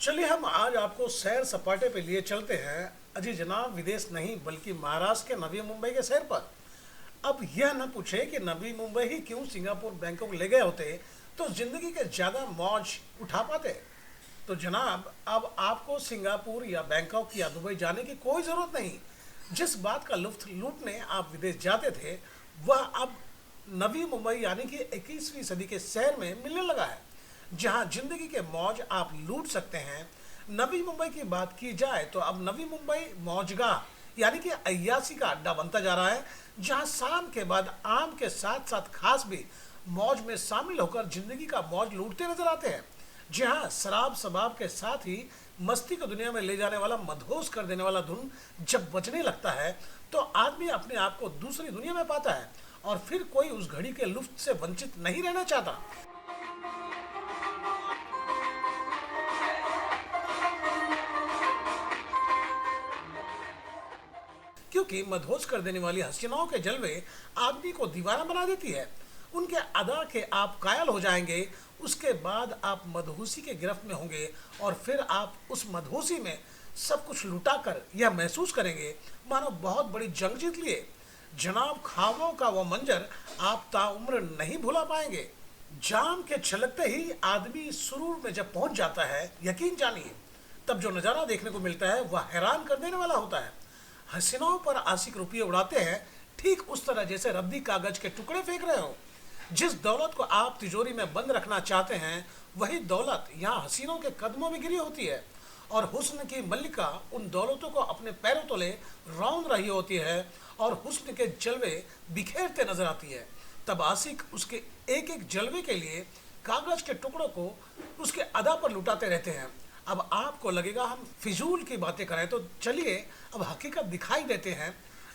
चलिए हम आज आपको सैर सपाटे पे लिए चलते हैं। अजी जनाब, विदेश नहीं बल्कि महाराष्ट्र के नवी मुंबई के सैर पर। अब यह न पूछे कि नवी मुंबई ही क्यों सिंगापुर बैंकॉक ले गए होते तो जिंदगी के ज़्यादा मौज उठा पाते। तो जनाब, अब आपको सिंगापुर या बैंकॉक या दुबई जाने की कोई ज़रूरत नहीं। जिस बात का लुत्फ लूटने आप विदेश जाते थे वह अब नवी मुंबई यानी कि 21वीं सदी के शहर में मिलने लगा है, जहां जिंदगी के मौज आप लूट सकते हैं। नवी मुंबई की बात की जाए तो अब नवी मुंबई मौजगाह यानी कि अय्यासी का अड्डा बनता जा रहा है, जहां शाम के बाद आम के साथ साथ खास भी मौज में शामिल होकर जिंदगी का मौज लूटते नजर आते हैं। जी हाँ, शराब शबाब के साथ ही मस्ती को दुनिया में ले जाने वाला, मदहोश कर देने वाला धुन जब बजने लगता है तो आदमी अपने आप को दूसरी दुनिया में पाता है और फिर कोई उस घड़ी के लुत्फ से वंचित नहीं रहना चाहता। क्योंकि मदहोश कर देने वाली हसीनाओं के जलवे आदमी को दीवाना बना देती है। उनके अदा के आप कायल हो जाएंगे, उसके बाद आप मदहोशी के गिरफ्त में होंगे और फिर आप उस मदहोशी में सब कुछ लुटाकर यह महसूस करेंगे मानो बहुत बड़ी जंग जीत लिए। जनाब, ख्वाबों का वह मंजर आप ताउम्र नहीं भुला पाएंगे। जाम के छलकते ही आदमी सुरूर में जब पहुंच जाता है, यकीन जानिए तब जो नज़ारा देखने को मिलता है वह हैरान कर देने वाला होता है। हसीनाओं पर आशिक रुपये उड़ाते हैं ठीक उस तरह जैसे रद्दी कागज के टुकड़े फेंक रहे हो। जिस दौलत को आप तिजोरी में बंद रखना चाहते हैं वही दौलत यहाँ हसीनों के कदमों में गिरी होती है और हुस्न की मल्लिका उन दौलतों को अपने पैरों तले रौंद रही होती है और हुस्न के जलवे बिखेरते नजर आती है। तब आशिक उसके एक एक जलवे के लिए कागज के टुकड़ों को उसके अदा पर लुटाते रहते हैं। अब आपको लगेगा हम फिजूल की बातें करें, तो चलिए अब हकीकत दिखाई देते हैं।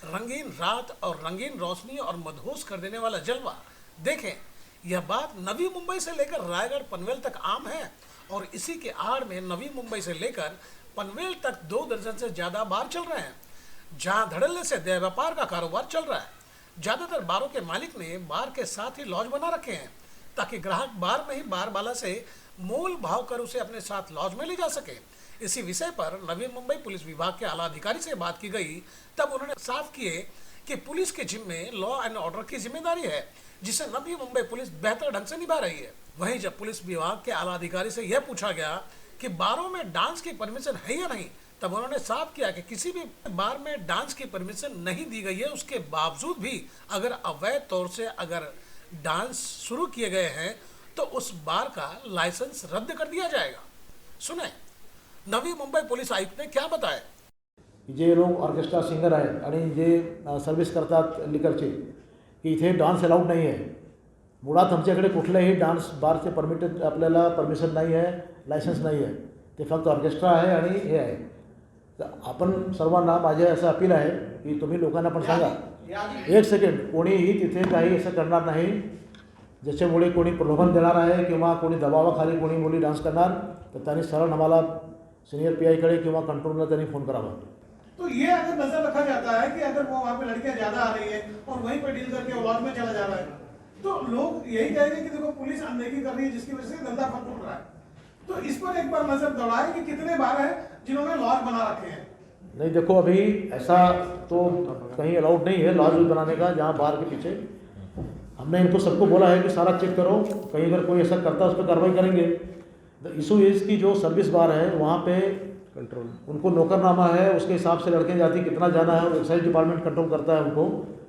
रंगीन रात और रंगीन रोशनी और मदहोश कर देने वाला जलवा देखें। यह बात नवी मुंबई से लेकर रायगढ़ पनवेल तक आम है और इसी के आड़ में नवी मुंबई से लेकर पनवेल तक 2 दर्जन से ज़्यादा बार चल रहे हैं, जहां धड़ल्ले से देह व्यापार का कारोबार चल रहा है। ज़्यादातर बारों के मालिक ने बार के साथ ही लॉज बना रखे हैं ताकि ग्राहक बार में ही बार वाला से मोल भाव कर उसे अपने साथ लॉज में ले जा सके। इसी विषय पर नवी मुंबई पुलिस विभाग के आला अधिकारी से बात की गई, तब उन्होंने साफ किए कि पुलिस के जिम्मे लॉ एंड ऑर्डर की जिम्मेदारी है, जिसे नवी मुंबई पुलिस बेहतर ढंग से निभा रही है। वहीं जब पुलिस विभाग के आला अधिकारी से यह पूछा गया कि बारों में डांस की परमिशन है या नहीं, तब उन्होंने साफ किया कि किसी भी बार में डांस की परमिशन नहीं दी गई है। उसके बावजूद भी अगर अवैध तौर से अगर डांस शुरू किए गए हैं तो उस बार का लाइसेंस रद्द कर दिया जाएगा। सुने नवी मुंबई पुलिस आयुक्त ने क्या बताया। जे लोक ऑर्केस्ट्रा सिंगर आहेत आणि जे सर्व्हिस करतात लिकरचे, की इथे डान्स अलाउड नाही आहे। मुळात आमच्याकडे कुठल्याही डान्स बारचे परमिटेड आपल्याला परमिशन नाही आहे, लायसन्स नाही आहे। ते फक्त ऑर्केस्ट्रा आहे आणि हे आहे। तर आपण सर्वांना माझे असं अपील आहे की तुम्ही लोकांना पण सांगा, एक सेकंड, कोणीही तिथे काही असं करणार नाही ज्याच्यामुळे कोणी प्रलोभन देणार आहे किंवा कोणी दबावाखाली कोणी मुली डान्स करणार तर त्यांनी सरळ आम्हाला सीनियर पीआईकडे किंवा कंट्रोलला त्यांनी फोन करावा। तो ये अगर नजर रखा जाता है कि अगर वो वहाँ पे लड़कियां ज्यादा आ रही है और वहीं पर डील करके लॉज में चला जा रहा है, तो लोग यही कहेंगे कि देखो पुलिस अनदेखी कर रही है, जिसकी वजह से धंधा फंड उठ रहा है। तो इस पर एक बार नजर दौड़ाए कि कितने बार हैं जिन्होंने लॉज बना रखे हैं। नहीं, देखो अभी ऐसा तो कहीं अलाउड नहीं है लॉज बनाने का जहाँ बार के पीछे। हमने इनको सबको बोला है कि सारा चेक करो, कहीं अगर कोई ऐसा करता है उस पर कार्रवाई करेंगे। द इशू इज़ की जो सर्विस बार है वहाँ पे कंट्रोल, उनको नौकरनामा है, उसके हिसाब से लड़के जाती कितना जाना है, एक्साइज डिपार्टमेंट कंट्रोल करता है उनको,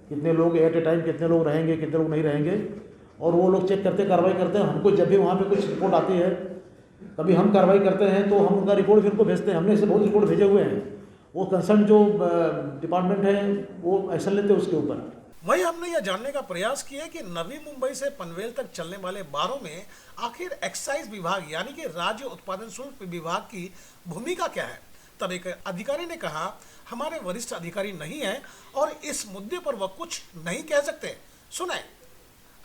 कितने लोग एट ए टाइम कितने लोग रहेंगे, कितने लोग नहीं रहेंगे, और वो लोग चेक करते कार्रवाई करते हैं। हमको जब भी वहाँ पे कुछ रिपोर्ट आती है, कभी हम कार्रवाई करते हैं तो हम उनका रिपोर्ट फिर उनको भेजते हैं। हमने ऐसे बहुत रिपोर्ट भेजे हुए हैं, वो कंसर्न जो डिपार्टमेंट है वो एक्शन लेते हैं उसके ऊपर। वहीं हमने यह जानने का प्रयास किया कि नवी मुंबई से पनवेल तक चलने वाले बारों में आखिर एक्साइज विभाग यानी कि राज्य उत्पादन शुल्क विभाग की भूमिका क्या है। तब एक अधिकारी ने कहा, हमारे वरिष्ठ अधिकारी नहीं है और इस मुद्दे पर वह कुछ नहीं कह सकते। सुने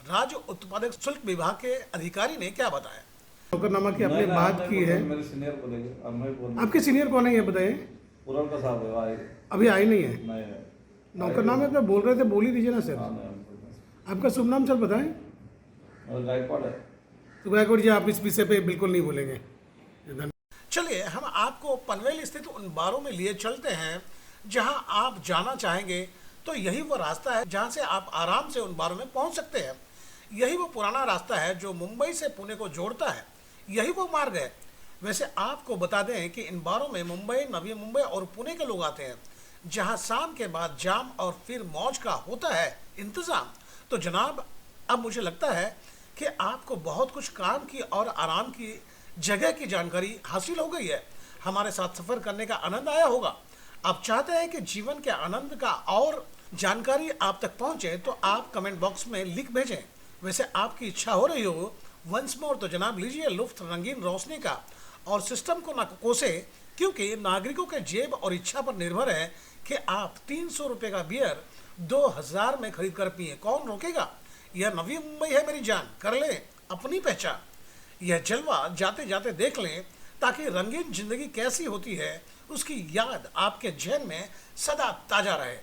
राज्य उत्पादन शुल्क विभाग के अधिकारी ने क्या बताया। नौकरनामा की आपने बात की है, मेरे सीनियर बोलेंगे। आपके सीनियर कौन है ये बताइए। पुरन का साहब है, अभी आए नहीं है। नहीं है। नौकरनामे पे बोल रहे थे, बोल ही दीजिए ना सर। आपका शुभ नाम सर बताएं। गायकवाड़ है। तो गायकवाड़ जी, आप इस विषय पे बिल्कुल नहीं बोलेंगे। चलिए हम आपको पनवेल स्थित उन बारों में लिए चलते हैं जहां आप जाना चाहेंगे। तो यही वो रास्ता है जहां से आप आराम से उन बारों में पहुंच सकते हैं। यही वो पुराना रास्ता है जो मुंबई से पुणे को जोड़ता है। यही वो मार्ग है। वैसे आपको बता दें कि इन बारों में मुंबई, नवी मुंबई और पुणे के लोग आते हैं, जहां शाम के बाद जाम और फिर मौज का होता है इंतज़ाम। तो जनाब, अब मुझे लगता है कि आपको बहुत कुछ काम की और आराम की जगह की जानकारी हासिल हो गई है। हमारे साथ सफ़र करने का आनंद आया होगा। आप चाहते हैं कि जीवन के आनंद का और जानकारी आप तक पहुंचे तो आप कमेंट बॉक्स में लिख भेजें। वैसे आपकी इच्छा हो रही हो वंस मोर, तो जनाब लीजिए लुफ्त रंगीन रोशनी का और सिस्टम को ना कोसे, क्योंकि नागरिकों के जेब और इच्छा पर निर्भर है कि आप 300 रुपये का बियर 2000 में खरीद कर पिए। कौन रोकेगा? यह नवी मुंबई है मेरी जान, कर लें अपनी पहचान। यह जलवा जाते जाते देख लें ताकि रंगीन जिंदगी कैसी होती है उसकी याद आपके जहन में सदा ताजा रहे।